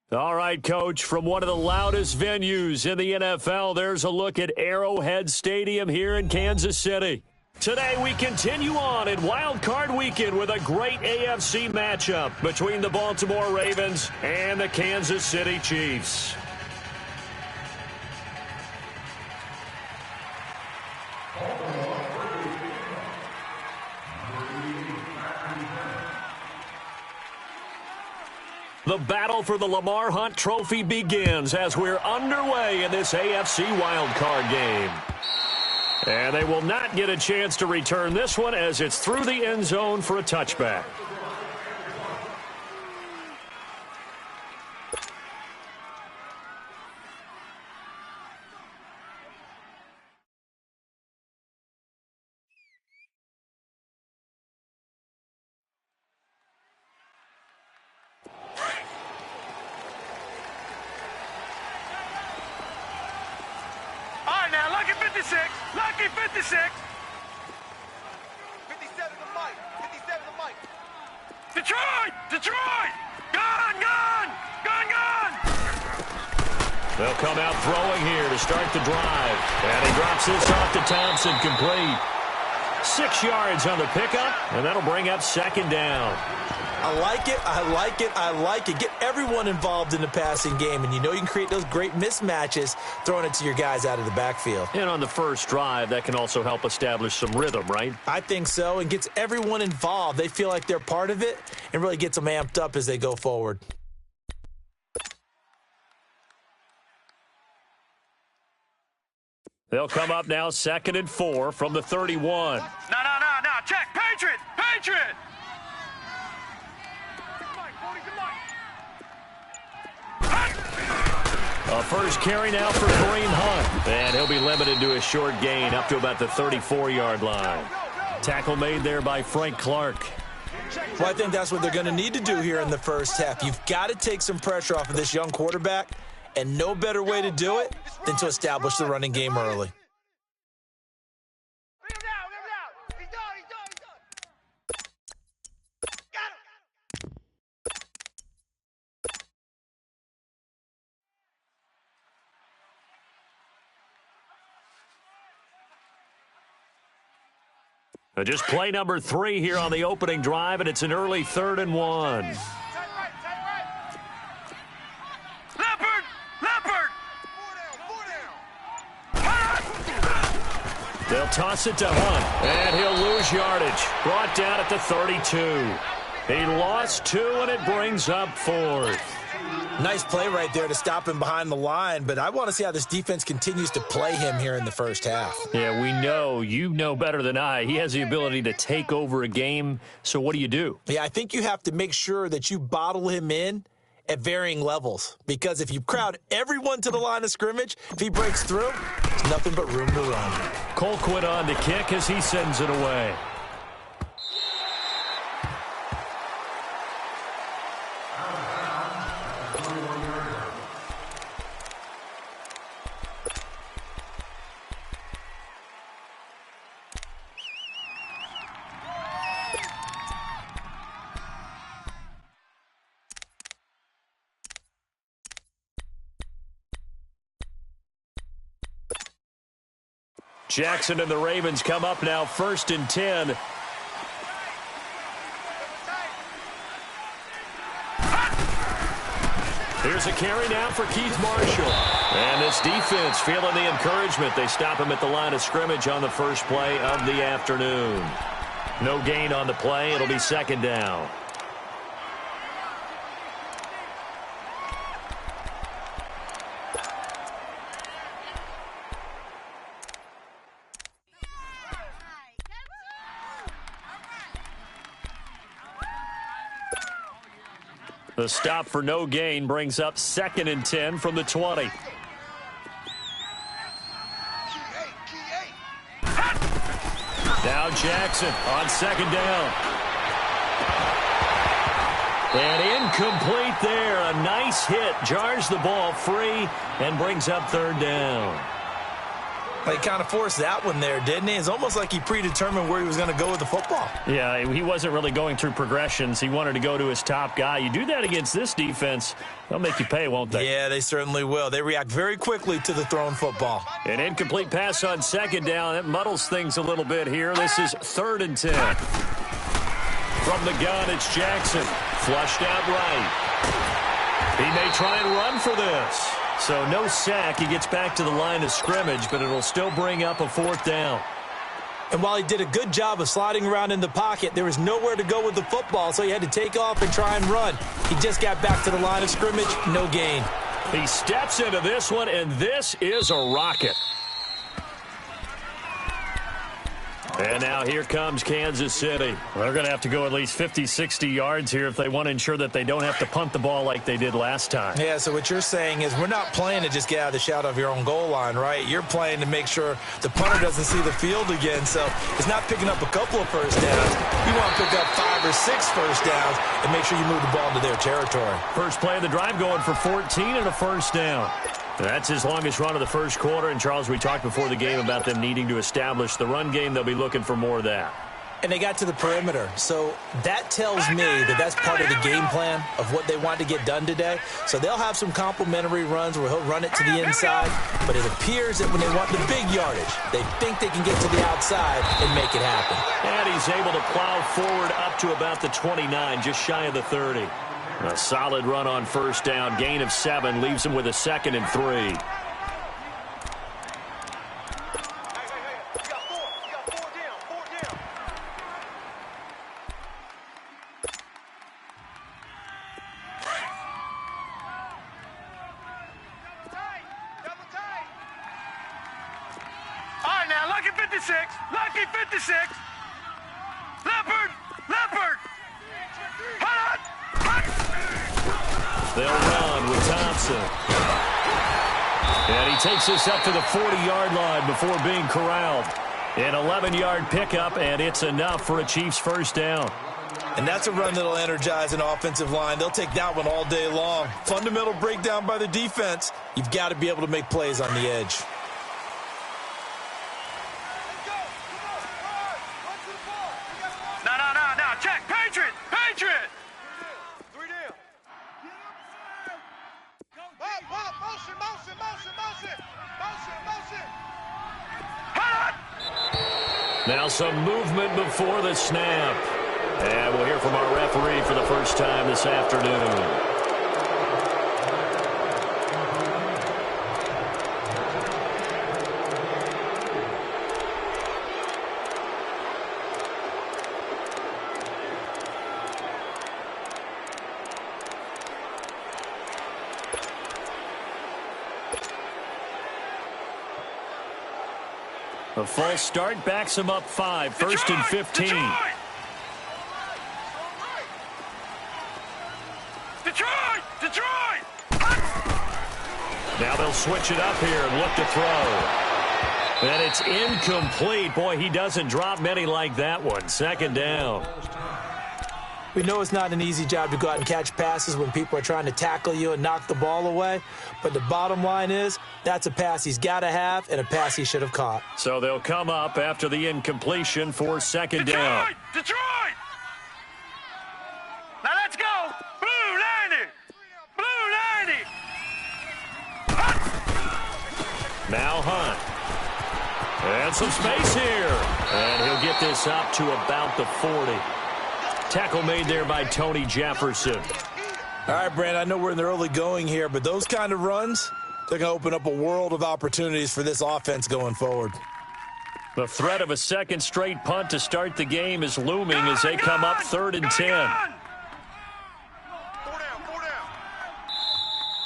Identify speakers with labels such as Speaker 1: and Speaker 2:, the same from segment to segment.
Speaker 1: All right, Coach, from one of the loudest venues in the NFL, there's a look at Arrowhead Stadium here in Kansas City. Today, we continue on in Wild Card Weekend with a great AFC matchup between the Baltimore Ravens and the Kansas City Chiefs. The battle for the Lamar Hunt Trophy begins as we're underway in this AFC wildcard game. And they will not get a chance to return this one as it's through the end zone for a touchback.
Speaker 2: Lucky 56. 57 to Mike. 57 to Mike. Detroit! Detroit! Gone!
Speaker 1: They'll come out throwing here to start the drive. And he drops this off to Thompson, complete. 6 yards on the pickup, and that'll bring up second down.
Speaker 3: I like it. Get everyone involved in the passing game, and you know you can create those great mismatches throwing it to your guys out of the backfield.
Speaker 1: And on the first drive, that can also help establish some rhythm, right?
Speaker 3: I think so, and gets everyone involved. They feel like they're part of it and really gets them amped up as they go forward.
Speaker 1: They'll come up now 2nd and 4 from the 31.
Speaker 2: No. Check. Patriot.
Speaker 1: A first carry now for Kareem Hunt. And he'll be limited to a short gain up to about the 34-yard line. Tackle made there by Frank Clark.
Speaker 3: Well, I think that's what they're going to need to do here in the first half. You've got to take some pressure off of this young quarterback, and no better way to do it than to establish the running game early.
Speaker 1: Just play number 3 here on the opening drive, and it's an early 3rd and 1.
Speaker 2: Leopard!
Speaker 1: They'll toss it to Hunt, and he'll lose yardage. Brought down at the 32. He lost 2, and it brings up 4th.
Speaker 3: Nice play right there to stop him behind the line, but I want to see how this defense continues to play him here in the first half.
Speaker 1: Yeah, we know. You know better than I. He has the ability to take over a game, so what do you do?
Speaker 3: Yeah, I think you have to make sure that you bottle him in at varying levels, because if you crowd everyone to the line of scrimmage, if he breaks through, there's nothing but room to run.
Speaker 1: Colquitt on to kick as he sends it away. Jackson and the Ravens come up now 1st and 10. Here's a carry now for Keith Marshall. And this defense feeling the encouragement. They stop him at the line of scrimmage on the first play of the afternoon. No gain on the play. It'll be 2nd down. The stop for no gain brings up 2nd and 10 from the 20. Now Jackson on 2nd down. And incomplete there. A nice hit. Jars the ball free and brings up 3rd down.
Speaker 3: He kind of forced that one there, didn't he? It's almost like he predetermined where he was going to go with the football.
Speaker 1: Yeah, he wasn't really going through progressions. He wanted to go to his top guy. You do that against this defense, they'll make you pay, won't they?
Speaker 3: Yeah, they certainly will. They react very quickly to the thrown football.
Speaker 1: An incomplete pass on second down. That muddles things a little bit here. This is 3rd and 10. From the gun, it's Jackson. Flushed out right. He may try and run for this. So no sack. He gets back to the line of scrimmage, but it'll still bring up a 4th down.
Speaker 3: And while he did a good job of sliding around in the pocket, there was nowhere to go with the football, so he had to take off and try and run. He just got back to the line of scrimmage, no gain.
Speaker 1: He steps into this one, and this is a rocket. And now here comes Kansas City. They're going to have to go at least 50, 60 yards here if they want to ensure that they don't have to punt the ball like they did last time.
Speaker 3: Yeah, so what you're saying is we're not playing to just get out of the shadow of your own goal line, right? You're playing to make sure the punter doesn't see the field again. So it's not picking up a couple of first downs. You want to pick up 5 or 6 first downs and make sure you move the ball into their territory.
Speaker 1: First play of the drive going for 14 and a first down. That's his longest run of the first quarter. And, Charles, we talked before the game about them needing to establish the run game. They'll be looking for more of that.
Speaker 3: And they got to the perimeter. So that tells me that that's part of the game plan of what they want to get done today. So they'll have some complementary runs where he'll run it to the inside. But it appears that when they want the big yardage, they think they can get to the outside and make it happen.
Speaker 1: And he's able to plow forward up to about the 29, just shy of the 30. A solid run on first down. Gain of 7 leaves him with a 2nd and 3.
Speaker 2: You got 4 down. Tight. Double tight. All right, now, lucky 56. Lucky 56. Leopard. Hot.
Speaker 1: They'll run with Thompson. And he takes this up to the 40-yard line before being corralled. An 11-yard pickup, and it's enough for a Chiefs first down.
Speaker 3: And that's a run that'll energize an offensive line. They'll take that one all day long. Fundamental breakdown by the defense. You've got to be able to make plays on the edge.
Speaker 2: No. Check. Patriot. 3 down. Motion. Hot.
Speaker 1: Now some movement before the snap. And we'll hear from our referee for the first time this afternoon. A false start backs him up 5. First and 15.
Speaker 2: Detroit!
Speaker 1: Now they'll switch it up here and look to throw. And it's incomplete. Boy, he doesn't drop many like that one. 2nd down.
Speaker 3: We know it's not an easy job to go out and catch passes when people are trying to tackle you and knock the ball away. But the bottom line is that's a pass he's got to have and a pass he should have caught.
Speaker 1: So they'll come up after the incompletion for 2nd down.
Speaker 2: Detroit! Now let's go! Blue 90!
Speaker 1: Now Hunt. And some space here. And he'll get this up to about the 40. Tackle made there by Tony Jefferson.
Speaker 3: All right, Brandon, I know we're in the early going here, but those kind of runs, they're going to open up a world of opportunities for this offense going forward.
Speaker 1: The threat of a second straight punt to start the game is looming as they come up 3rd and 10.
Speaker 2: 4 down.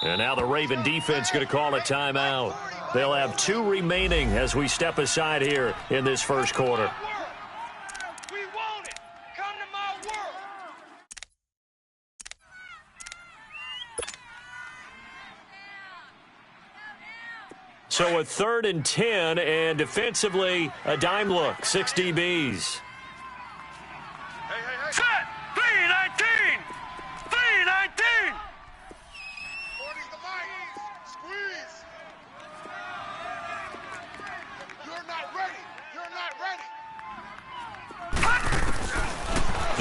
Speaker 1: And now the Raven defense going to call a timeout. They'll have 2 remaining as we step aside here in this first quarter.
Speaker 2: We want it. Come to my world.
Speaker 1: So a 3rd and 10, and defensively a dime look. 6 DBs.
Speaker 2: Hey. Set. 319. 319. 40's the mic. Squeeze.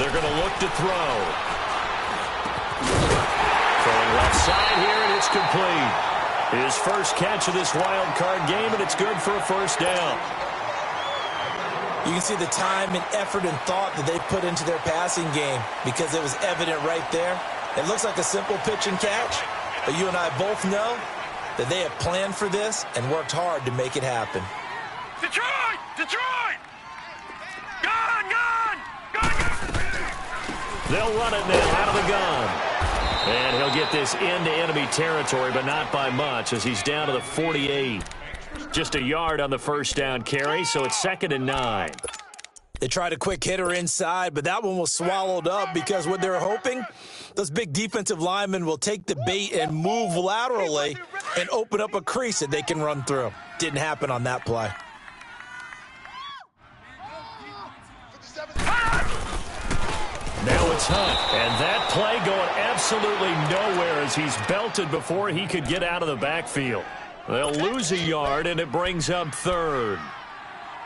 Speaker 1: They're going to look to throw. Throwing left side here, and it's complete. His first catch of this wild card game, and it's good for a first down.
Speaker 3: You can see the time and effort and thought that they put into their passing game because it was evident right there. It looks like a simple pitch and catch, but you and I both know that they have planned for this and worked hard to make it happen.
Speaker 2: Detroit! Detroit! Gun! Gun! Gun!
Speaker 1: They'll run it now out of the gun. And he'll get this into enemy territory, but not by much as he's down to the 48. Just a yard on the first down carry, so it's 2nd and 9.
Speaker 3: They tried a quick hitter inside, but that one was swallowed up because what they're hoping, those big defensive linemen will take the bait and move laterally and open up a crease that they can run through. Didn't happen on that play.
Speaker 1: Now it's Hunt, and that play going absolutely nowhere as he's belted before he could get out of the backfield. They'll lose a yard, and it brings up 3rd.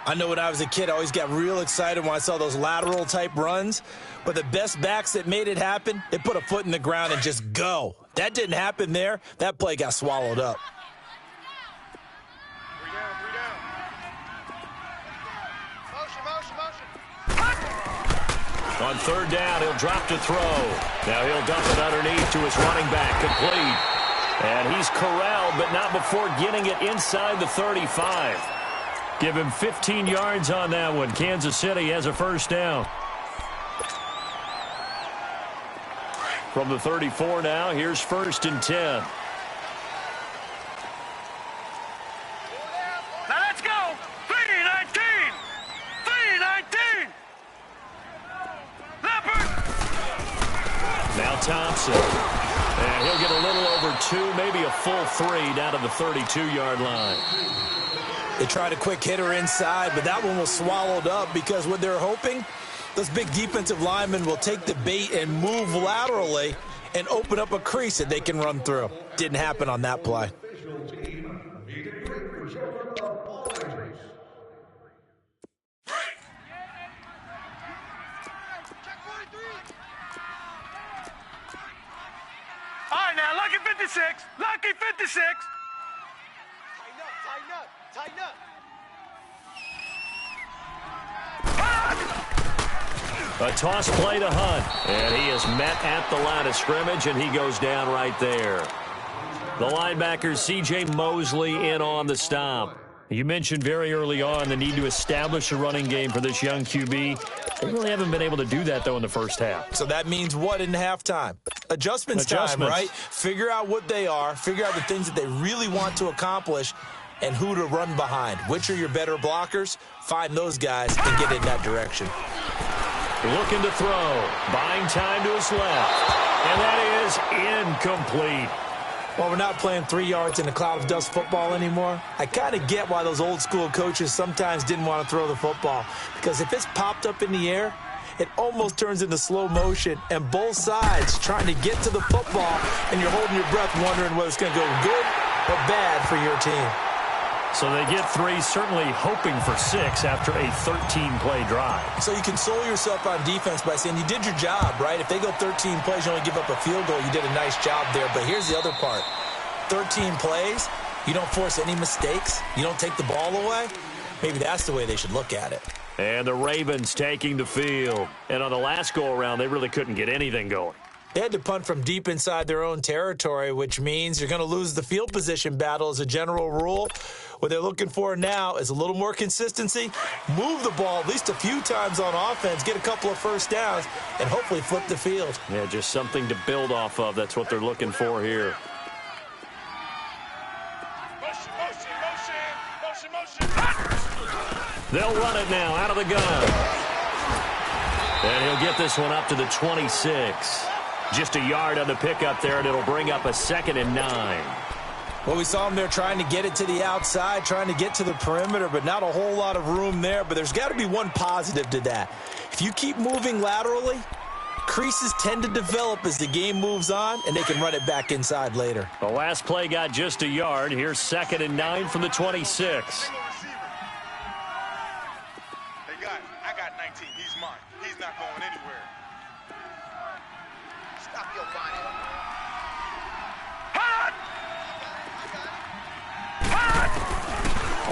Speaker 3: I know when I was a kid, I always got real excited when I saw those lateral-type runs. But the best backs that made it happen, they put a foot in the ground and just go. That didn't happen there. That play got swallowed up.
Speaker 2: 3 down, 3 down. Motion, motion, motion.
Speaker 1: On 3rd down, he'll drop to throw. Now he'll dump it underneath to his running back, complete. And he's corralled, but not before getting it inside the 35. Give him 15 yards on that one. Kansas City has a first down. From the 34 now, here's 1st and 10.
Speaker 2: Now let's go. 3-19. 3-19. Leopard.
Speaker 1: Now Thompson. And he'll get a little over 2, maybe a full 3 down to the 32-yard line.
Speaker 3: They tried a quick hitter inside, but that one was swallowed up because what they're hoping, those big defensive linemen will take the bait and move laterally and open up a crease that they can run through. Didn't happen on that play.
Speaker 2: All right, now, lucky 56. Lucky 56. Tighten up.
Speaker 1: A toss play to Hunt. And he is met at the line of scrimmage, and he goes down right there. The linebacker, C.J. Mosley, in on the stop. You mentioned very early on the need to establish a running game for this young QB. They really haven't been able to do that, though, in the first half.
Speaker 3: So that means what in halftime? Adjustments time, right? Figure out what they are. Figure out the things that they really want to accomplish and who to run behind. Which are your better blockers? Find those guys and get in that direction.
Speaker 1: Looking to throw. Buying time to his left. And that is incomplete.
Speaker 3: Well, we're not playing 3 yards in a cloud of dust football anymore. I kind of get why those old school coaches sometimes didn't want to throw the football. Because if it's popped up in the air, it almost turns into slow motion. And both sides trying to get to the football, and you're holding your breath wondering whether it's going to go good or bad for your team.
Speaker 1: So they get 3, certainly hoping for 6 after a 13-play drive.
Speaker 3: So you console yourself on defense by saying you did your job, right? If they go 13 plays, you only give up a field goal, you did a nice job there. But here's the other part. 13 plays, you don't force any mistakes, you don't take the ball away. Maybe that's the way they should look at it.
Speaker 1: And the Ravens taking the field. And on the last go-around, they really couldn't get anything going.
Speaker 3: They had to punt from deep inside their own territory, which means you're going to lose the field position battle as a general rule. What they're looking for now is a little more consistency, move the ball at least a few times on offense, get a couple of first downs, and hopefully flip the field.
Speaker 1: Yeah, just something to build off of. That's what they're looking for here.
Speaker 2: Motion.
Speaker 1: They'll run it now out of the gun. And he'll get this one up to the 26. Just a yard on the pickup there, and it'll bring up a 2nd and 9.
Speaker 3: Well, we saw him there trying to get it to the outside, trying to get to the perimeter, but not a whole lot of room there. But there's got to be one positive to that. If you keep moving laterally, creases tend to develop as the game moves on, and they can run it back inside later.
Speaker 1: The last play got just a yard. Here's 2nd and 9 from the 26.
Speaker 2: Hey, guys, I got 19. He's mine. He's not going anywhere.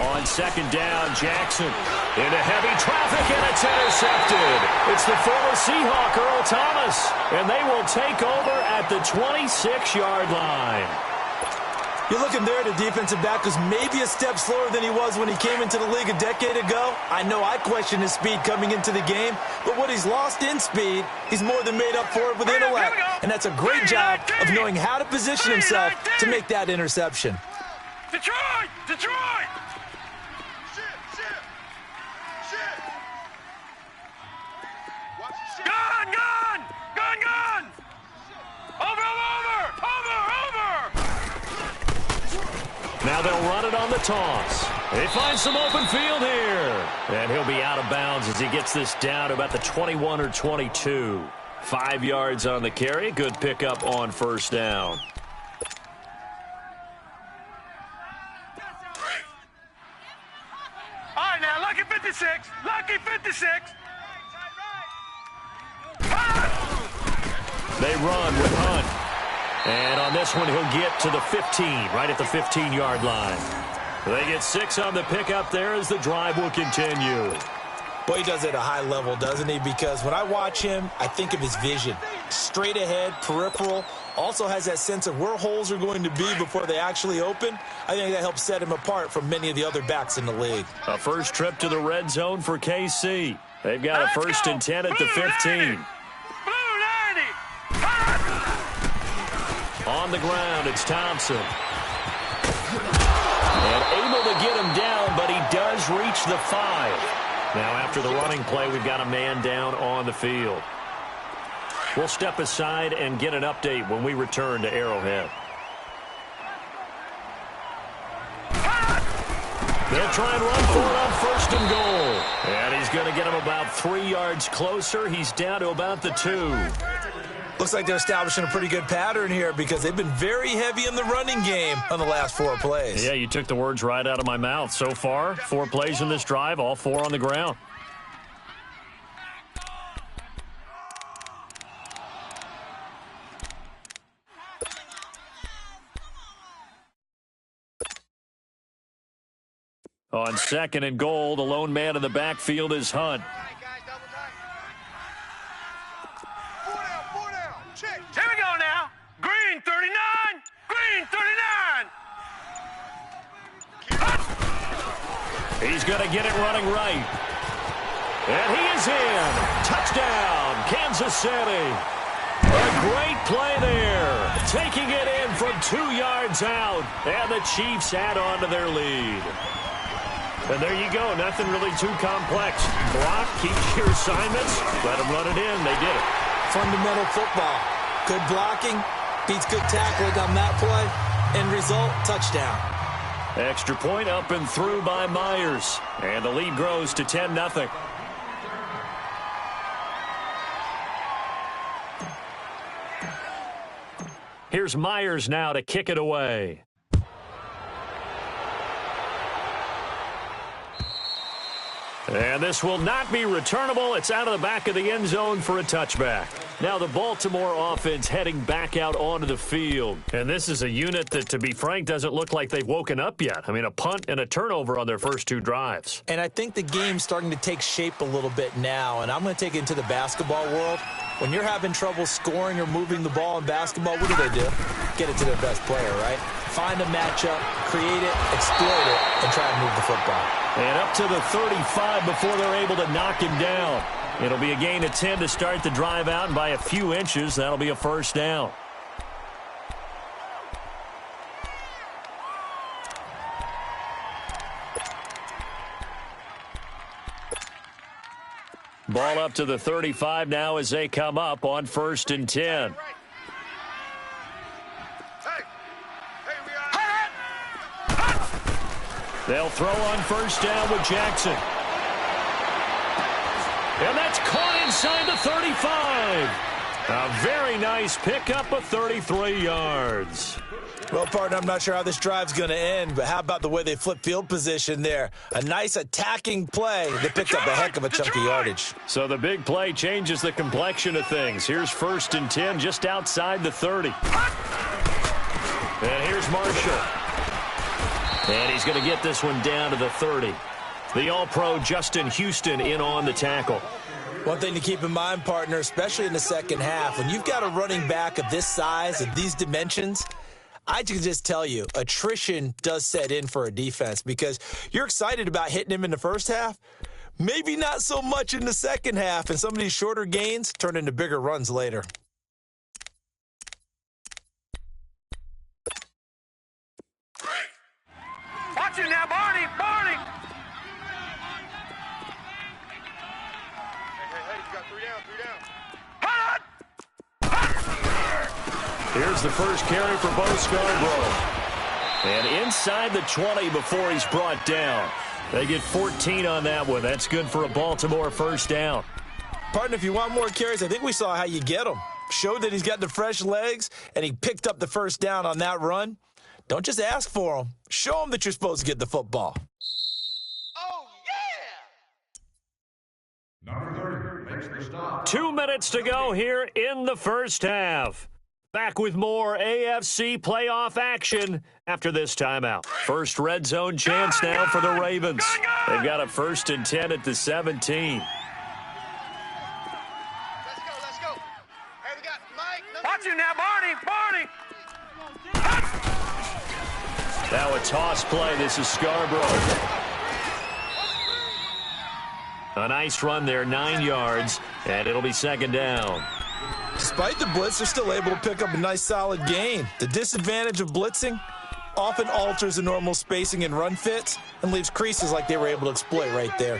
Speaker 1: On second down, Jackson into heavy traffic, and it's intercepted. It's the former Seahawk, Earl Thomas, and they will take over at the 26-yard line.
Speaker 3: You're looking there at a defensive back who's maybe a step slower than he was when he came into the league a decade ago. I know I questioned his speed coming into the game, but what he's lost in speed, he's more than made up for it with intellect. And that's a great job of knowing how to position himself to make that interception.
Speaker 2: Detroit! Detroit! Gun! Gun! Gun! Gun! Over!
Speaker 1: Now they'll run it on the toss. They find some open field here. And he'll be out of bounds as he gets this down to about the 21 or 22. 5 yards on the carry. Good pickup on first down.
Speaker 2: All right, now, lucky 56. Lucky 56.
Speaker 1: They run with Hunt. And on this one, he'll get to the 15, right at the 15-yard line. They get 6 on the pickup there as the drive will continue.
Speaker 3: Boy, he does it at a high level, doesn't he? Because when I watch him, I think of his vision. Straight ahead, peripheral. Also has that sense of where holes are going to be before they actually open. I think that helps set him apart from many of the other backs in the league.
Speaker 1: A first trip to the red zone for KC. They've got a first and 10 at the 15. On the ground, it's Thompson. And able to get him down, but he does reach the 5. Now, after the running play, we've got a man down on the field. We'll step aside and get an update when we return to Arrowhead. They'll try and run for it on first and goal. And he's going to get him about 3 yards closer. He's down to about the 2.
Speaker 3: Looks like they're establishing a pretty good pattern here because they've been very heavy in the running game on the last 4 plays.
Speaker 1: Yeah, you took the words right out of my mouth. So far, 4 plays in this drive, all 4 on the ground. On second and goal, the lone man in the backfield is Hunt.
Speaker 2: Here we go now. Green 39. Green 39.
Speaker 1: He's going to get it running right. And he is in. Touchdown, Kansas City. A great play there. Taking it in from 2 yards out. And the Chiefs add on to their lead. And there you go. Nothing really too complex. Block, keep your assignments. Let them run it in. They did it.
Speaker 3: Fundamental football. Good blocking, beats good tackling on that play. End result, touchdown.
Speaker 1: Extra point up and through by Myers. And the lead grows to 10-0. Here's Myers now to kick it away. And this will not be returnable. It's out of the back of the end zone for a touchback. Now the Baltimore offense heading back out onto the field. And this is a unit that, to be frank, doesn't look like they've woken up yet. I mean, a punt and a turnover on their first 2 drives.
Speaker 3: And I think the game's starting to take shape a little bit now. And I'm going to take it into the basketball world. When you're having trouble scoring or moving the ball in basketball, what do? Get it to their best player, right? Find a matchup, create it, exploit it, and try to move the football.
Speaker 1: And up to the 35 before they're able to knock him down. It'll be a gain of 10 to start the drive out, and by a few inches, that'll be a first down. Ball up to the 35 now as they come up on first and 10. They'll throw on first down with Jackson. And that's caught inside the 35. A very nice pickup of 33 yards.
Speaker 3: Well, partner, I'm not sure how this drive's going to end, but how about the way they flip field position there? A nice attacking play that picked up a heck of a chunk of yardage.
Speaker 1: So the big play changes the complexion of things. Here's 1st and 10 just outside the 30. And here's Marshall. And he's going to get this one down to the 30. The All-Pro Justin Houston in on the tackle.
Speaker 3: One thing to keep in mind, partner, especially in the second half, when you've got a running back of this size and these dimensions, I can just tell you, attrition does set in for a defense because you're excited about hitting him in the first half, maybe not so much in the second half, and some of these shorter gains turn into bigger runs later.
Speaker 2: Watch it now, Barney! Barney! Hey, you got 3 down. Hot!
Speaker 1: Here's the first carry for Bo Scarborough. And inside the 20 before he's brought down. They get 14 on that one. That's good for a Baltimore first down.
Speaker 3: Partner, if you want more carries, I think we saw how you get them. Showed that he's got the fresh legs, and he picked up the first down on that run. Don't just ask for them. Show them that you're supposed to get the football.
Speaker 2: Oh, yeah!
Speaker 4: Number 30 makes the stop.
Speaker 1: 2 minutes to go here in the first half. Back with more AFC playoff action after this timeout. First red zone chance now for the Ravens. They've got a 1st and 10 at the 17.
Speaker 2: Let's go. Hey, we got Mike. Watch it now, Barney!
Speaker 1: Now a toss play. This is Scarborough. A nice run there, 9 yards, and it'll be 2nd down.
Speaker 3: Despite the blitz, they're still able to pick up a nice solid gain. The disadvantage of blitzing often alters the normal spacing and run fits and leaves creases like they were able to exploit right there.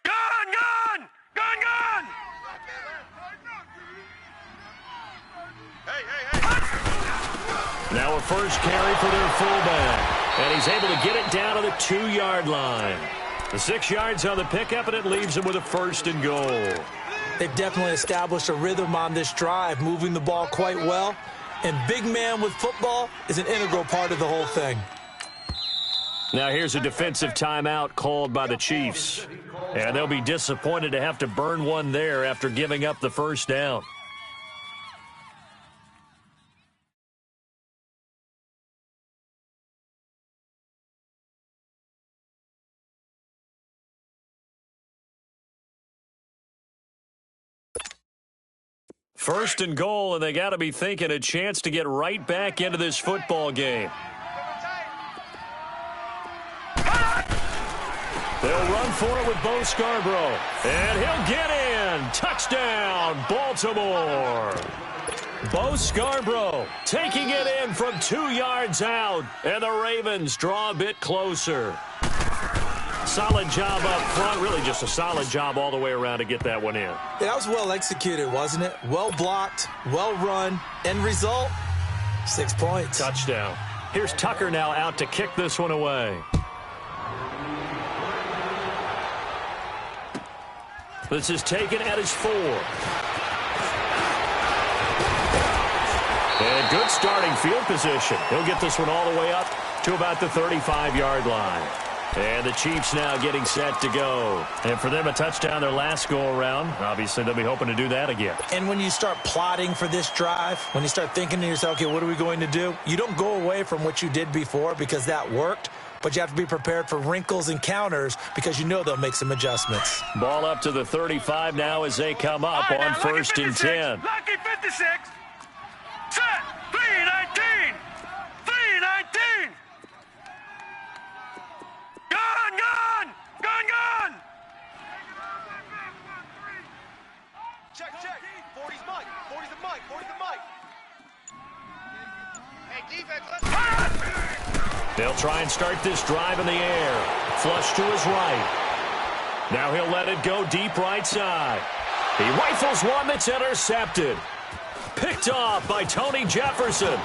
Speaker 2: Gun! Hey!
Speaker 1: Now a first carry for their fullback, and he's able to get it down to the 2-yard line. The 6 yards on the pickup, and it leaves him with a 1st and goal.
Speaker 3: They've definitely established a rhythm on this drive, moving the ball quite well. And big man with football is an integral part of the whole thing.
Speaker 1: Now here's a defensive timeout called by the Chiefs. And they'll be disappointed to have to burn one there after giving up the first down. First and goal, and they got to be thinking a chance to get right back into this football game. They'll run for it with Bo Scarborough, and he'll get in. Touchdown, Baltimore. Bo Scarborough taking it in from 2 yards out, and the Ravens draw a bit closer. Solid job up front, really just a solid job all the way around to get that one in.
Speaker 3: Yeah, that was well executed, wasn't it? Well blocked, well run. End result, 6 points.
Speaker 1: Touchdown. Here's Tucker now out to kick this one away. This is taken at his 4. And good starting field position. He'll get this one all the way up to about the 35-yard line. And the Chiefs now getting set to go. And for them, a touchdown their last go-around. Obviously, they'll be hoping to do that again.
Speaker 3: And when you start plotting for this drive, when you start thinking to yourself, okay, what are we going to do? You don't go away from what you did before because that worked, but you have to be prepared for wrinkles and counters because you know they'll make some adjustments.
Speaker 1: Ball up to the 35 now as they come up on 1st and 10.
Speaker 2: Lucky 56. Set. 3-19. 3-19. Gun! Check. 40's Mike. 40's the Mike. Hey, defense, let's go.
Speaker 1: They'll try and start this drive in the air. Flush to his right. Now he'll let it go deep right side. He rifles one that's intercepted. Picked off by Tony Jefferson.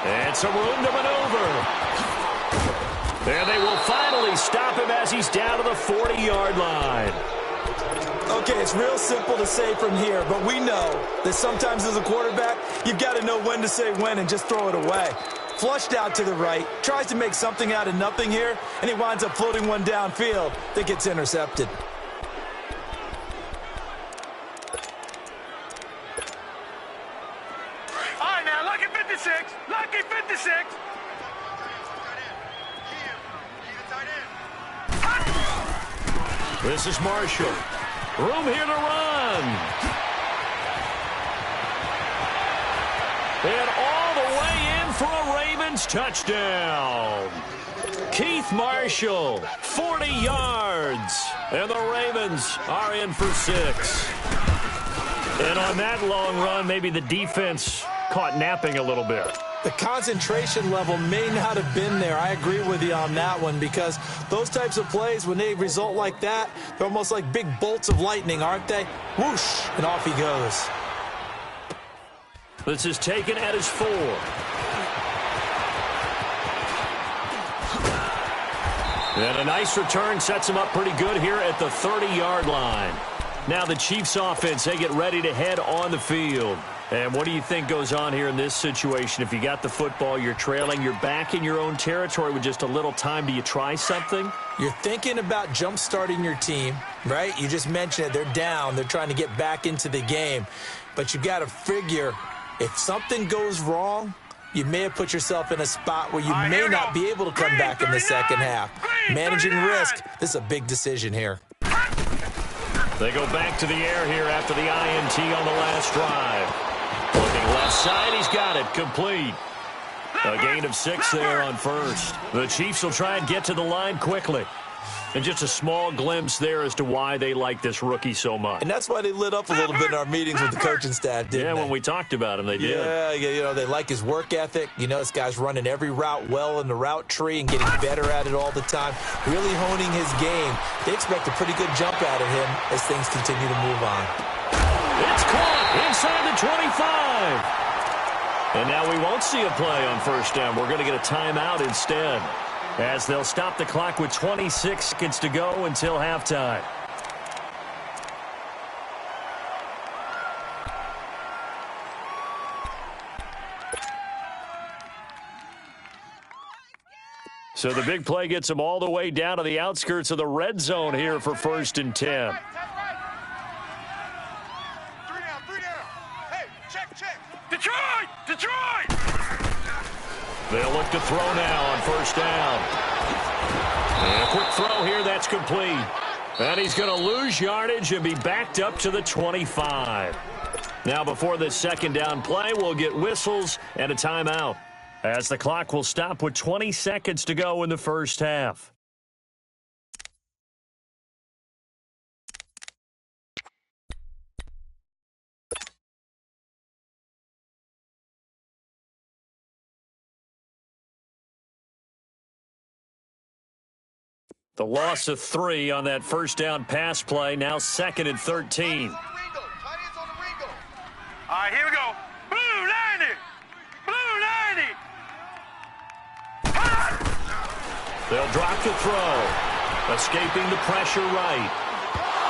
Speaker 1: And some room to maneuver. And they will finally stop him as he's down to the 40-yard line.
Speaker 3: Okay, it's real simple to say from here, but we know that sometimes as a quarterback, you've got to know when to say when and just throw it away. Flushed out to the right, tries to make something out of nothing here, and he winds up floating one downfield that gets intercepted.
Speaker 2: All right, now, lucky 56. Lucky 56.
Speaker 1: This is Marshall. Room here to run. And all the way in for a Ravens touchdown. Keith Marshall, 40 yards. And the Ravens are in for 6. And on that long run, maybe the defense caught napping a little bit.
Speaker 3: The concentration level may not have been there. I agree with you on that one because those types of plays, when they result like that, they're almost like big bolts of lightning, aren't they? Whoosh, and off he goes.
Speaker 1: This is taken at his 4. And a nice return sets him up pretty good here at the 30-yard line. Now the Chiefs offense, they get ready to head on the field. And what do you think goes on here in this situation? If you got the football, you're trailing, you're back in your own territory with just a little time. Do you try something?
Speaker 3: You're thinking about jump-starting your team, right? You just mentioned it. They're down. They're trying to get back into the game. But you've got to figure if something goes wrong, you may have put yourself in a spot where you may not be able to come back in the second half. Managing risk, this is a big decision here.
Speaker 1: They go back to the air here after the INT on the last drive. Looking left side, he's got it, complete. A gain of 6 there on first. The Chiefs will try and get to the line quickly. And just a small glimpse there as to why they like this rookie so much.
Speaker 3: And that's why they lit up a little bit in our meetings with the coaching staff, didn't they?
Speaker 1: Yeah, when we talked about him, they did.
Speaker 3: Yeah, you know, they like his work ethic. You know, this guy's running every route well in the route tree and getting better at it all the time, really honing his game. They expect a pretty good jump out of him as things continue to move on.
Speaker 1: It's caught inside the 25. And now we won't see a play on first down. We're going to get a timeout instead, as they'll stop the clock with 26 seconds to go until halftime. So the big play gets them all the way down to the outskirts of the red zone here for 1st and 10.
Speaker 2: Detroit! Detroit!
Speaker 1: They'll look to throw now on first down. And a quick throw here, that's complete. And he's going to lose yardage and be backed up to the 25. Now before this second down play, we'll get whistles and a timeout, as the clock will stop with 20 seconds to go in the first half. The loss of 3 on that first down pass play, now 2nd and 13.
Speaker 2: All right, here we go. Blue 90! Blue 90!
Speaker 1: They'll drop the throw. Escaping the pressure right.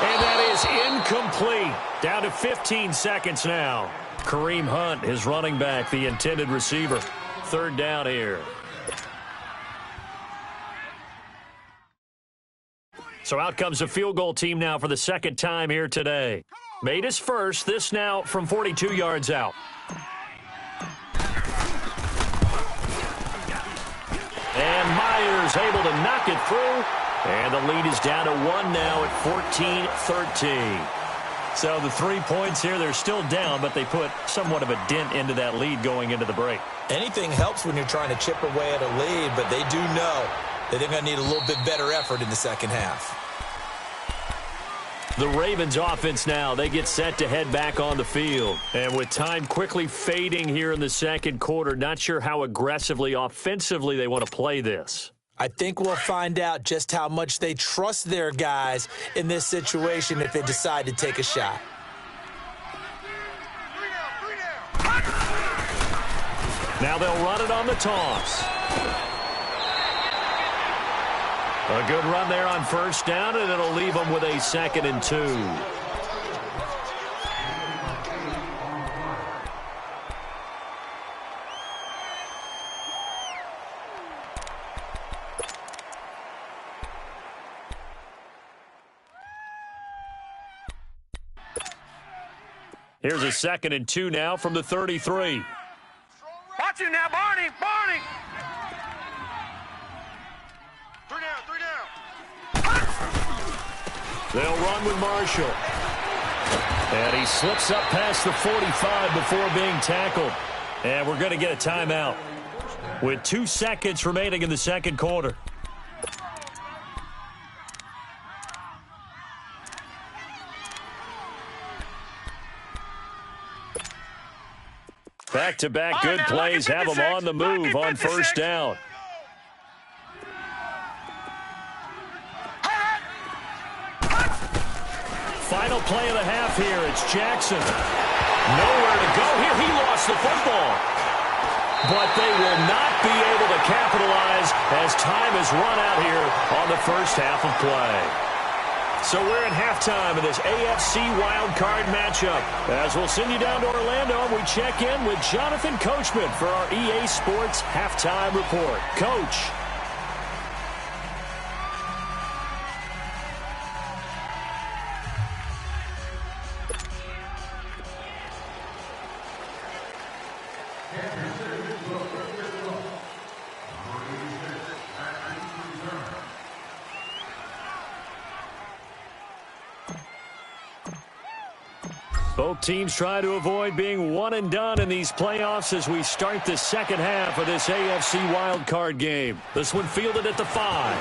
Speaker 1: And that is incomplete. Down to 15 seconds now. Kareem Hunt, his running back, the intended receiver. 3rd down here. So out comes a field goal team now for the second time here today. Made his first, this now from 42 yards out. And Myers able to knock it through. And the lead is down to 1 now at 14-13. So the 3 points here, they're still down, but they put somewhat of a dent into that lead going into the break.
Speaker 3: Anything helps when you're trying to chip away at a lead, but they do know that they're going to need a little bit better effort in the second half.
Speaker 1: The Ravens offense now, they get set to head back on the field. And with time quickly fading here in the second quarter, not sure how aggressively, offensively they want to play this.
Speaker 3: I think we'll find out just how much they trust their guys in this situation if they decide to take a shot.
Speaker 1: Now they'll run it on the toss. A good run there on first down, and it'll leave them with a 2nd and 2. Here's a 2nd and 2 now from the 33.
Speaker 2: Watch you now, Barney! Barney! 3 down, 3 down.
Speaker 1: They'll run with Marshall. And he slips up past the 45 before being tackled. And we're going to get a timeout with 2 seconds remaining in the second quarter. Back-to-back good plays have them on the move on first down. Final play of the half here. It's Jackson. Nowhere to go here. He lost the football. But they will not be able to capitalize as time is run out here on the first half of play. So we're at halftime of this AFC wildcard matchup. As we'll send you down to Orlando, we check in with Jonathan Coachman for our EA Sports Halftime Report. Coach. Both teams try to avoid being one and done in these playoffs as we start the second half of this AFC wildcard game. This one fielded at the 5.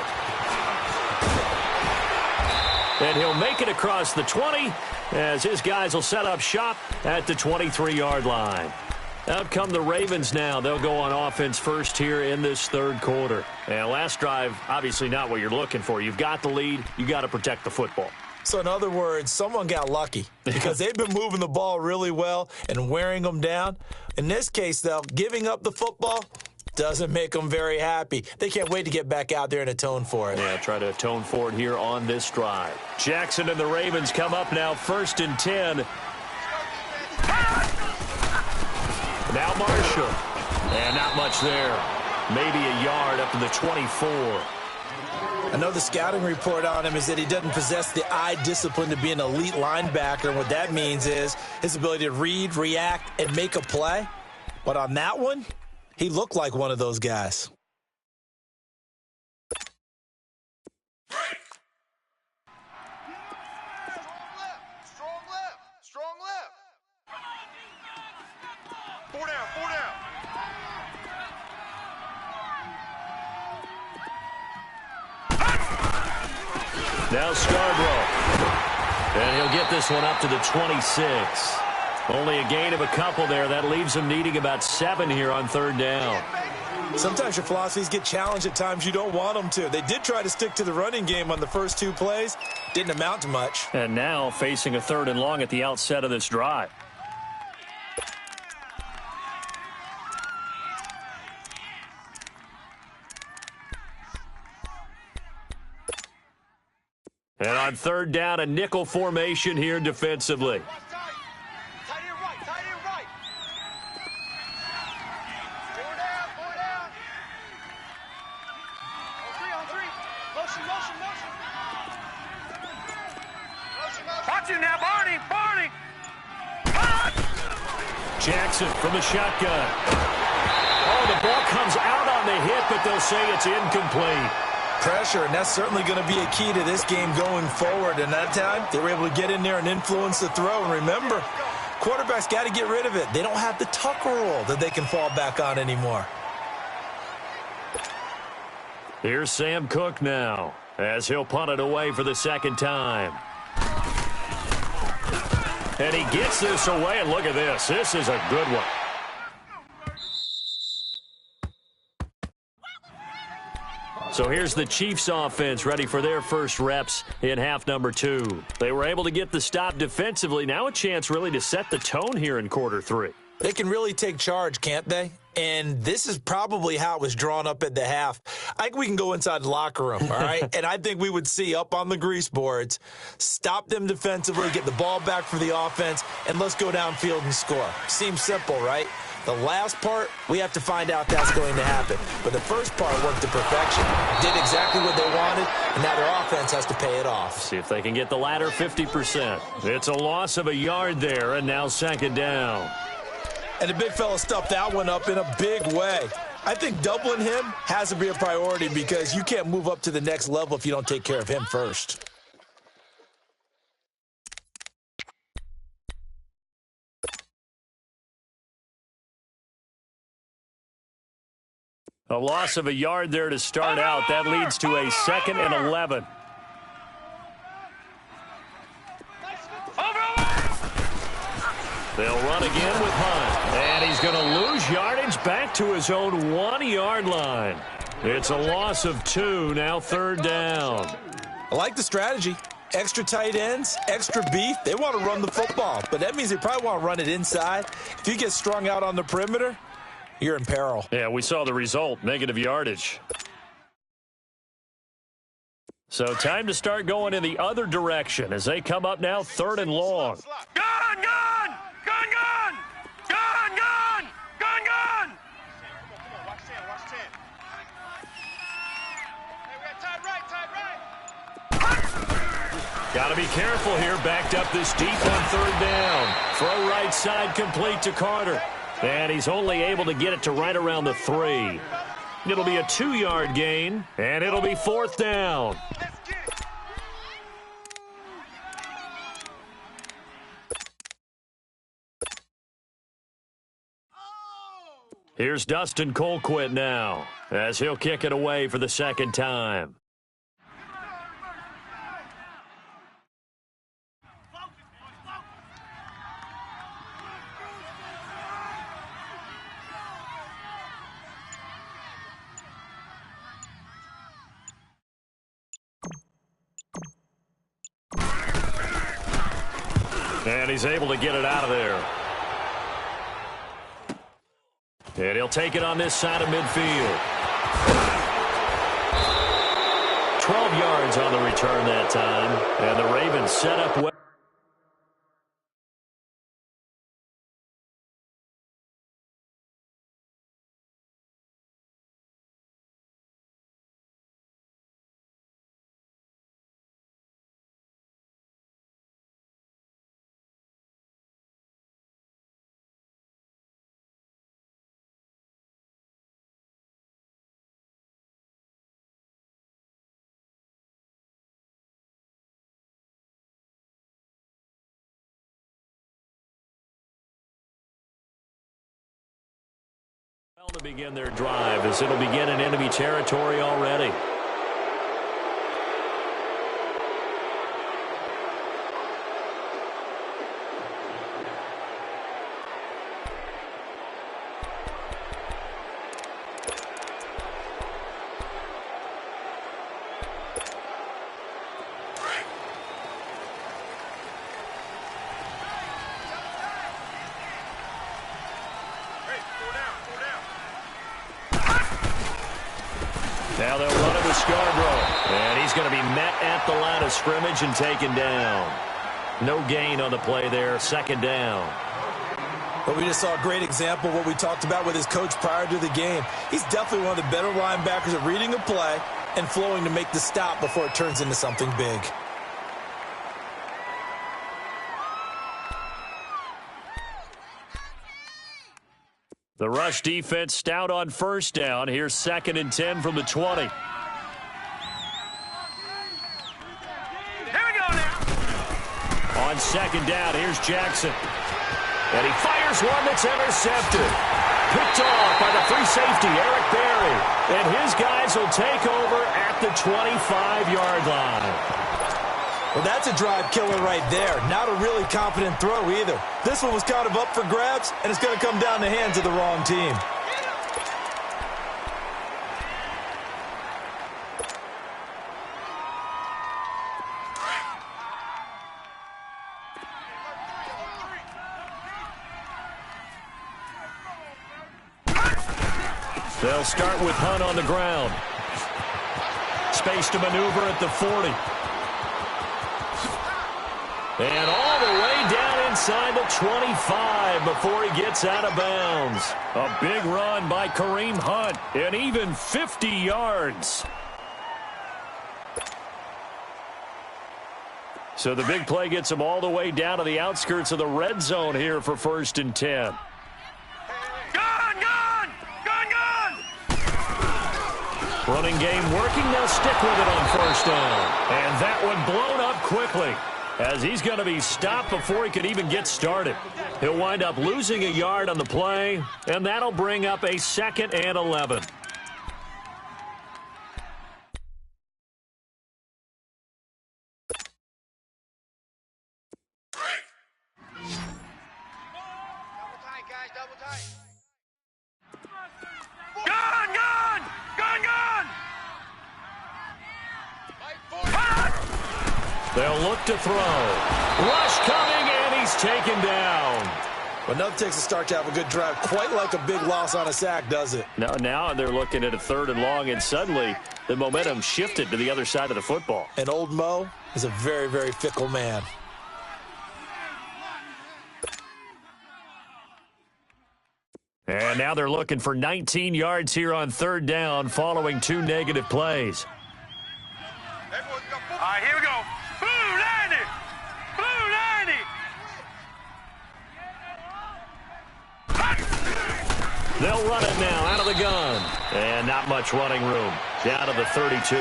Speaker 1: And he'll make it across the 20 as his guys will set up shop at the 23-yard line. Out come the Ravens now. They'll go on offense first here in this third quarter. And last drive, obviously not what you're looking for. You've got the lead. You got to protect the football.
Speaker 3: So, in other words, someone got lucky because they've been moving the ball really well and wearing them down. In this case, though, giving up the football doesn't make them very happy. They can't wait to get back out there and atone for it.
Speaker 1: Yeah, try to atone for it here on this drive. Jackson and the Ravens come up now 1st and 10. Now Marshall. And not much there. Maybe a yard up to the 24.
Speaker 3: I know the scouting report on him is that he doesn't possess the eye discipline to be an elite linebacker. And what that means is his ability to read, react, and make a play. But on that one, he looked like one of those guys.
Speaker 2: Strong left. Strong left. 4 down, 4 down.
Speaker 1: Now Scarborough. And he'll get this one up to the 26. Only a gain of a couple there. That leaves him needing about 7 here on 3rd down.
Speaker 3: Sometimes your philosophies get challenged at times you don't want them to. They did try to stick to the running game on the first 2 plays. Didn't amount to much.
Speaker 1: And now facing a 3rd and long at the outset of this drive. And on 3rd down, a nickel formation here defensively.
Speaker 2: Tight end right, tight end right. 4 down, 4 down. On 3. Motion. Watch you now, Barney, Barney.
Speaker 1: Jackson from the shotgun. Oh, the ball comes out on the hit, but they'll say it's incomplete.
Speaker 3: Pressure, and that's certainly going to be a key to this game going forward. And that time, they were able to get in there and influence the throw. And remember, quarterbacks got to get rid of it. They don't have the tuck rule that they can fall back on anymore.
Speaker 1: Here's Sam Cook now, as he'll punt it away for the 2nd time. And he gets this away, and look at this. This is a good one. So here's the Chiefs offense ready for their first reps in half number 2. They were able to get the stop defensively. Now a chance really to set the tone here in quarter 3.
Speaker 3: They can really take charge, can't they? And this is probably how it was drawn up at the half. I think we can go inside the locker room, all right? And I think we would see up on the grease boards, stop them defensively, get the ball back for the offense, and let's go downfield and score. Seems simple, right? The last part, we have to find out that's going to happen. But the first part worked to perfection. Did exactly what they wanted, and now their offense has to pay it off.
Speaker 1: See if they can get the latter 50%. It's a loss of a yard there, and now second down.
Speaker 3: And the big fella stuffed that one up in a big way. I think doubling him has to be a priority because you can't move up to the next level if you don't take care of him first.
Speaker 1: A loss of a yard there to start out. That leads to a 2nd and 11. They'll run again with Hunt. And he's going to lose yardage back to his own 1-yard line. It's a loss of 2, now 3rd down.
Speaker 3: I like the strategy. Extra tight ends, extra beef. They want to run the football, but that means they probably want to run it inside. If you get strung out on the perimeter, you're in peril.
Speaker 1: Yeah, we saw the result, negative yardage. So time to start going in the other direction as they come up now 3rd and long.
Speaker 2: Gun, gun! Gun, gun! Gun, gun! Gun, gun! Watch 10, watch 10. Hey, we got tight right.
Speaker 1: Got to be careful here. Backed up this deep on 3rd down. Throw right side complete to Carter. And he's only able to get it to right around the 3. It'll be a 2-yard gain, and it'll be 4th down. Here's Dustin Colquitt now, as he'll kick it away for the 2nd time. And he's able to get it out of there. And he'll take it on this side of midfield. 12 yards on the return that time. And the Ravens set up well. To begin their drive as it'll begin in enemy territory already. Now they'll run it with Scarborough. And he's going to be met at the line of scrimmage and taken down. No gain on the play there. 2nd down.
Speaker 3: But we just saw a great example of what we talked about with his coach prior to the game. He's definitely one of the better linebackers at reading a play and flowing to make the stop before it turns into something big.
Speaker 1: The rush defense stout on 1st down. Here's 2nd and 10 from the 20.
Speaker 2: Here we go now.
Speaker 1: On 2nd down, here's Jackson. And he fires one that's intercepted. Picked off by the free safety, Eric Berry. And his guys will take over at the 25-yard line.
Speaker 3: Well, that's a drive killer right there. Not a really confident throw either. This one was kind of up for grabs, and it's going to come down the hands of the wrong team.
Speaker 1: They'll start with Hunt on the ground. Space to maneuver at the 40. And all the way down inside the 25 before he gets out of bounds. A big run by Kareem Hunt, and even 50 yards. So the big play gets him all the way down to the outskirts of the red zone here for 1st and 10.
Speaker 2: Gun, gun! Gun, gun!
Speaker 1: Running game working. They'll stick with it on 1st down. And that one blown up quickly, as he's going to be stopped before he could even get started. He'll wind up losing a yard on the play, and that'll bring up a 2nd and 11.
Speaker 2: Gun, gun! Gun, gun!
Speaker 1: They'll look to throw. Rush coming, and he's taken down.
Speaker 3: Well, nothing takes a start to have a good drive, quite like a big loss on a sack, does it?
Speaker 1: Now they're looking at a 3rd and long, and suddenly the momentum shifted to the other side of the football.
Speaker 3: And old Mo is a very, very fickle man.
Speaker 1: And now they're looking for 19 yards here on 3rd down following 2 negative plays.
Speaker 2: All right, here we go. Blue 90! Blue 90!
Speaker 1: They'll run it now out of the gun. And not much running room. Down to the 32.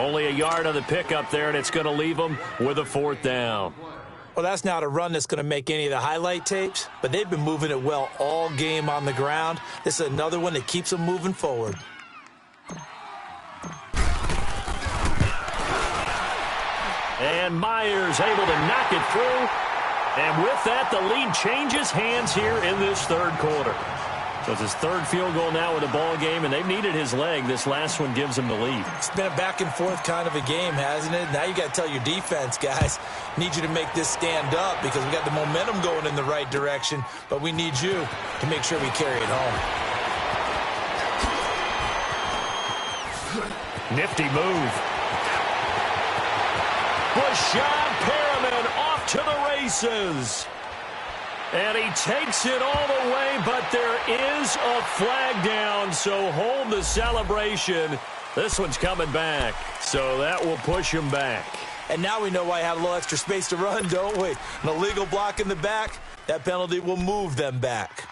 Speaker 1: Only a yard on the pickup there, and it's going to leave them with a 4th down.
Speaker 3: Well, that's not a run that's going to make any of the highlight tapes, but they've been moving it well all game on the ground. This is another one that keeps them moving forward.
Speaker 1: And Myers able to knock it through. And with that, the lead changes hands here in this 3rd quarter. So it's his 3rd field goal now in the ball game, and they've needed his leg. This last one gives him the lead.
Speaker 3: It's been a back-and-forth kind of a game, hasn't it? Now you got to tell your defense, guys, need you to make this stand up because we got the momentum going in the right direction, but we need you to make sure we carry it home.
Speaker 1: Nifty move. Rashad Perriman off to the races. And he takes it all the way, but there is a flag down, so hold the celebration. This one's coming back, so that will push him back.
Speaker 3: And now we know why I had a little extra space to run, don't we? An illegal block in the back, that penalty will move them back.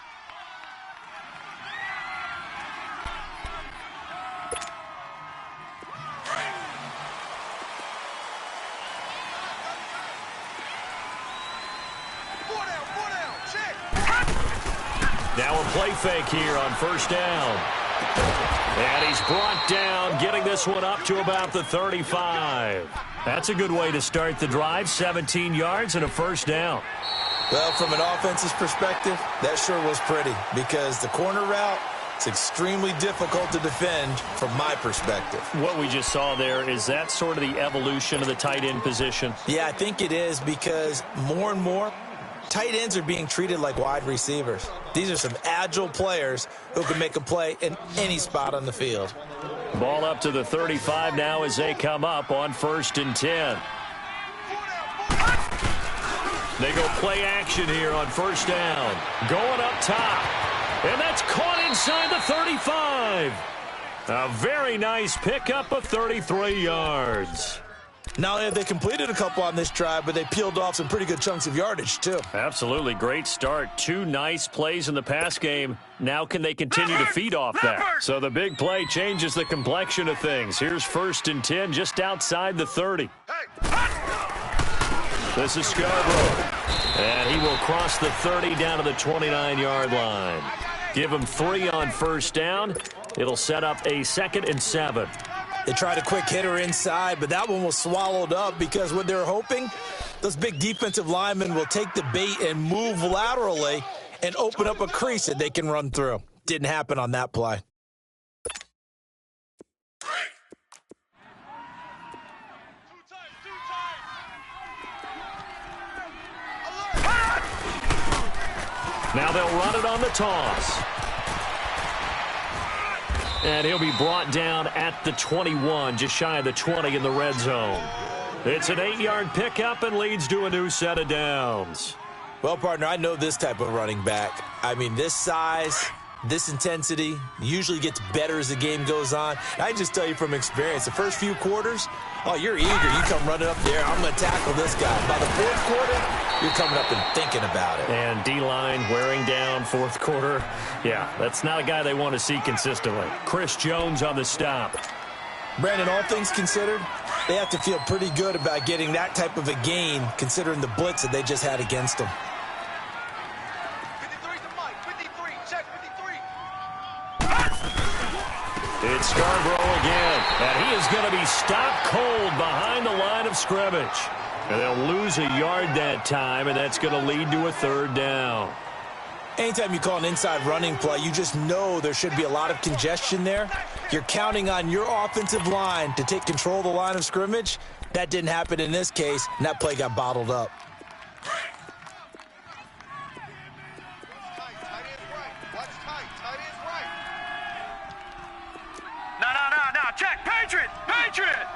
Speaker 1: Now a play fake here on 1st down. And he's brought down, getting this one up to about the 35. That's a good way to start the drive, 17 yards and a 1st down.
Speaker 3: Well, from an offense's perspective, that sure was pretty because the corner route is extremely difficult to defend from my perspective.
Speaker 1: What we just saw there, is that sort of the evolution of the tight end position?
Speaker 3: Yeah, I think it is because more and more, tight ends are being treated like wide receivers. These are some agile players who can make a play in any spot on the field.
Speaker 1: Ball up to the 35 now as they come up on 1st and 10. They go play action here on 1st down. Going up top. And that's caught inside the 35. A very nice pickup of 33 yards.
Speaker 3: Not only have they completed a couple on this drive, but they peeled off some pretty good chunks of yardage, too.
Speaker 1: Absolutely. Great start. 2 nice plays in the pass game. Now can they continue to feed off that? So the big play changes the complexion of things. Here's 1st and 10 just outside the 30. This is Scarborough. And he will cross the 30 down to the 29-yard line. Give him 3 on 1st down. It'll set up a 2nd and 7.
Speaker 3: They tried a quick hitter inside, but that one was swallowed up because what they're hoping, those big defensive linemen will take the bait and move laterally and open up a crease that they can run through. Didn't happen on that play.
Speaker 1: Now they'll run it on the toss. And he'll be brought down at the 21, just shy of the 20 in the red zone. It's an 8-yard pickup and leads to a new set of downs.
Speaker 3: Well, partner, I know this type of running back. I mean, this size, this intensity usually gets better as the game goes on. I just tell you from experience, the first few quarters, oh, you're eager. You come running up there, I'm going to tackle this guy. By the fourth quarter, you're coming up and thinking about it.
Speaker 1: And D-line wearing down fourth quarter. Yeah, that's not a guy they want to see consistently. Chris Jones on the stop.
Speaker 3: Brandon, all things considered, they have to feel pretty good about getting that type of a gain considering the blitz that they just had against them.
Speaker 2: 53 to Mike. 53. Check 53.
Speaker 1: It's Scarborough again, and he is going to be stopped cold behind the line of scrimmage. And they'll lose a yard that time, and that's going to lead to a third down.
Speaker 3: Anytime you call an inside running play, you just know there should be a lot of congestion there. You're counting on your offensive line to take control of the line of scrimmage. That didn't happen in this case, and that play got bottled up.
Speaker 2: No. Check. Patriot. Patriot.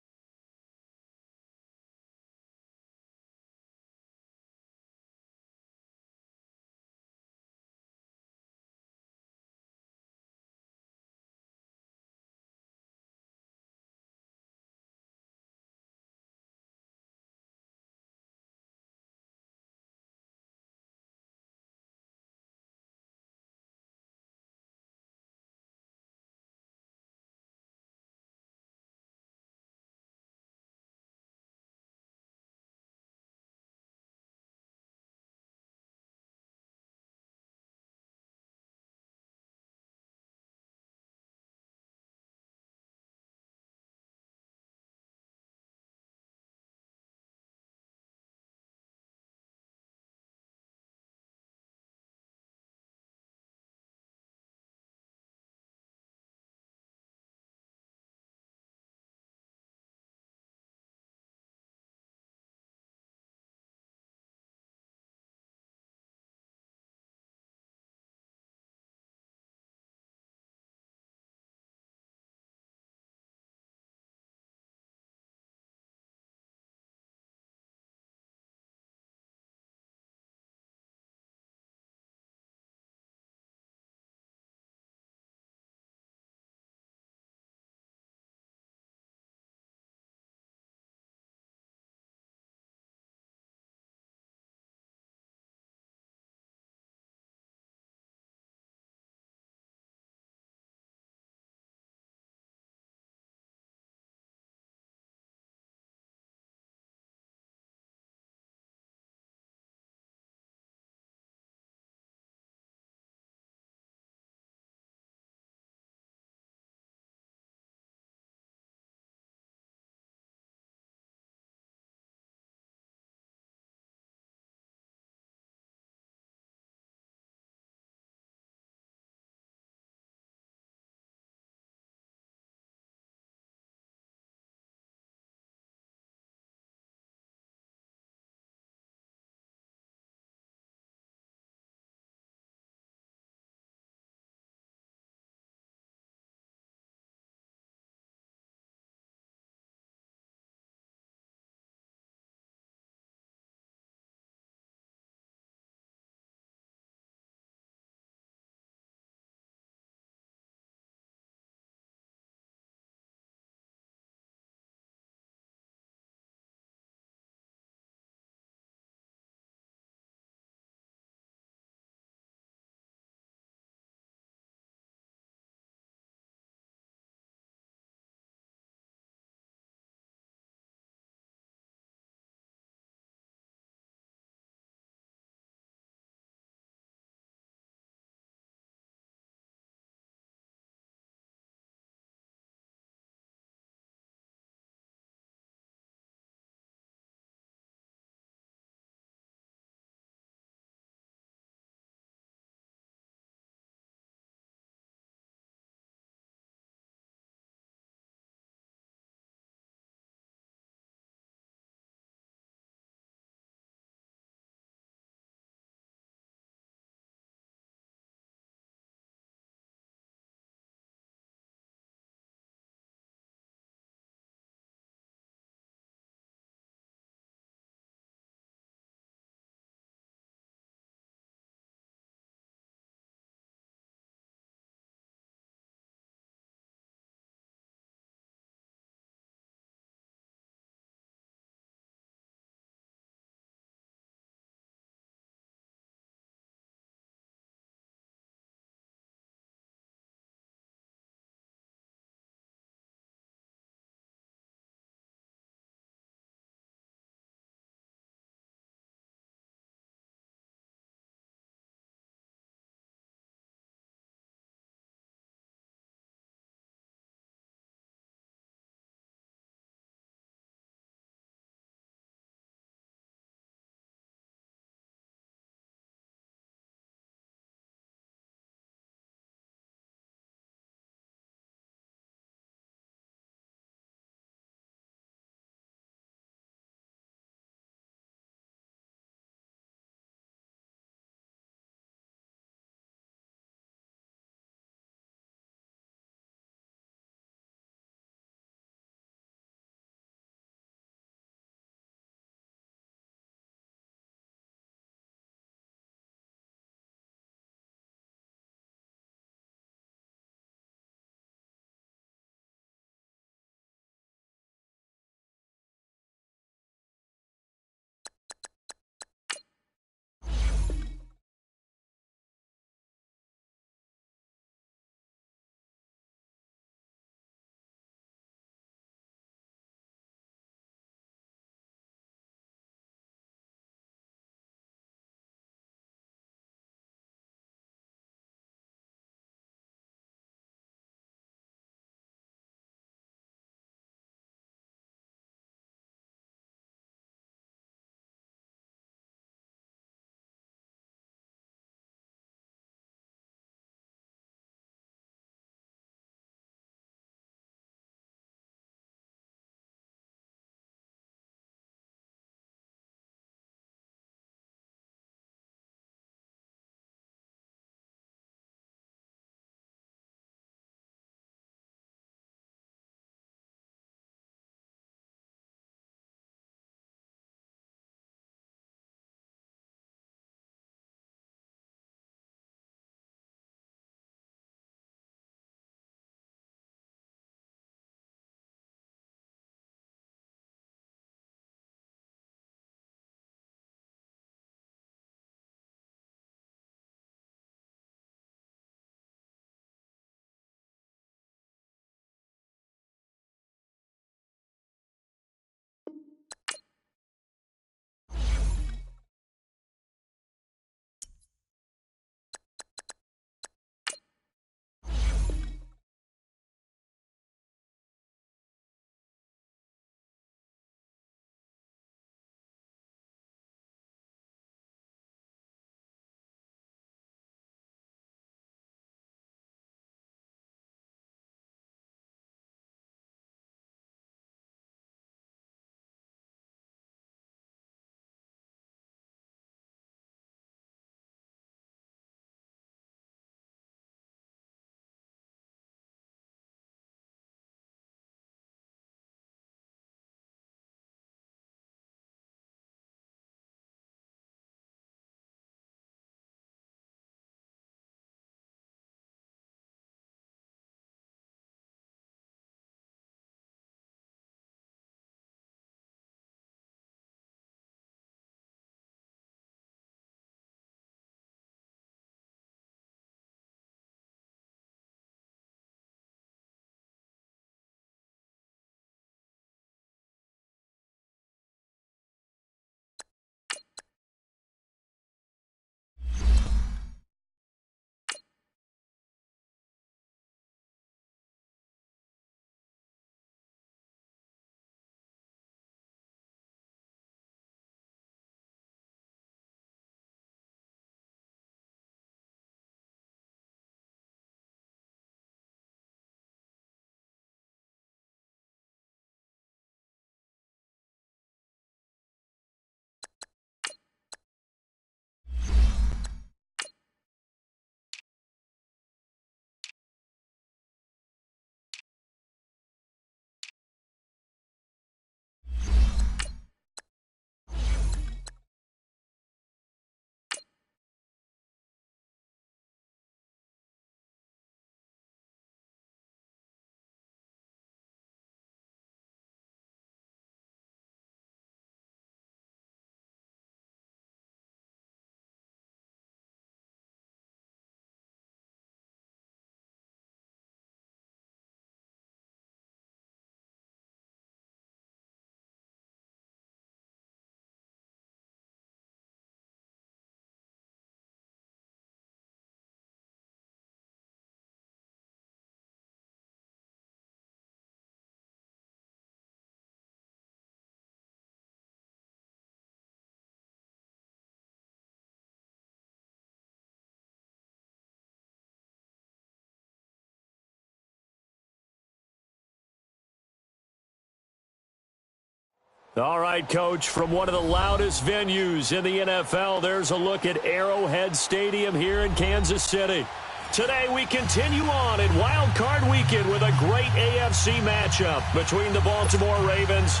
Speaker 1: All right, Coach, from one of the loudest venues in the NFL, there's a look at Arrowhead Stadium here in Kansas City. Today, we continue on in Wild Card Weekend with a great AFC matchup between the Baltimore Ravens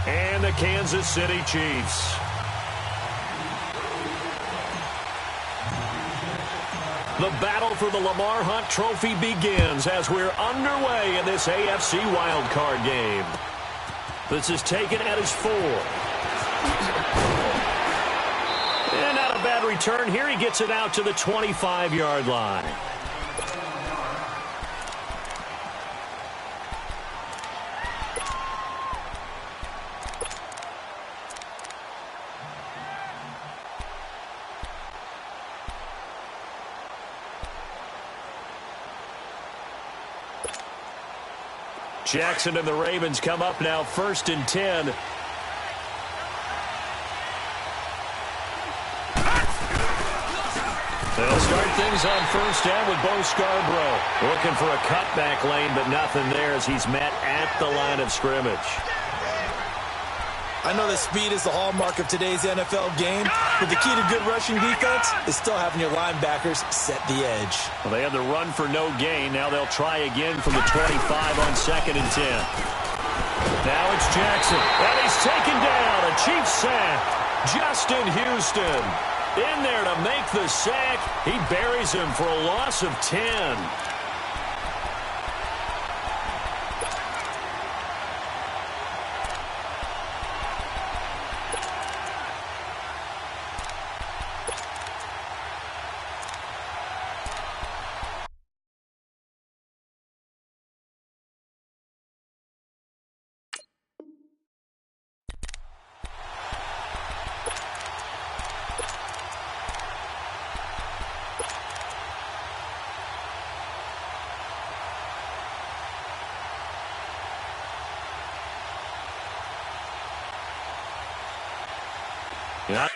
Speaker 1: and the Kansas City Chiefs. The battle for the Lamar Hunt Trophy begins as we're underway in this AFC Wild Card game. This is taken at his 4. And not a bad return here. He gets it out to the 25-yard line. Jackson and the Ravens come up now, 1st and 10. They'll start things on 1st down with Bo Scarborough. Looking for a cutback lane, but nothing there as he's met at the line of scrimmage.
Speaker 3: I know that speed is the hallmark of today's NFL game, but the key to good rushing defense is still having your linebackers set the edge.
Speaker 1: Well, they had the run for no gain. Now they'll try again from the 25 on 2nd and 10. Now it's Jackson, and he's taken down. A Chiefs sack. Justin Houston in there to make the sack. He buries him for a loss of 10. Yeah.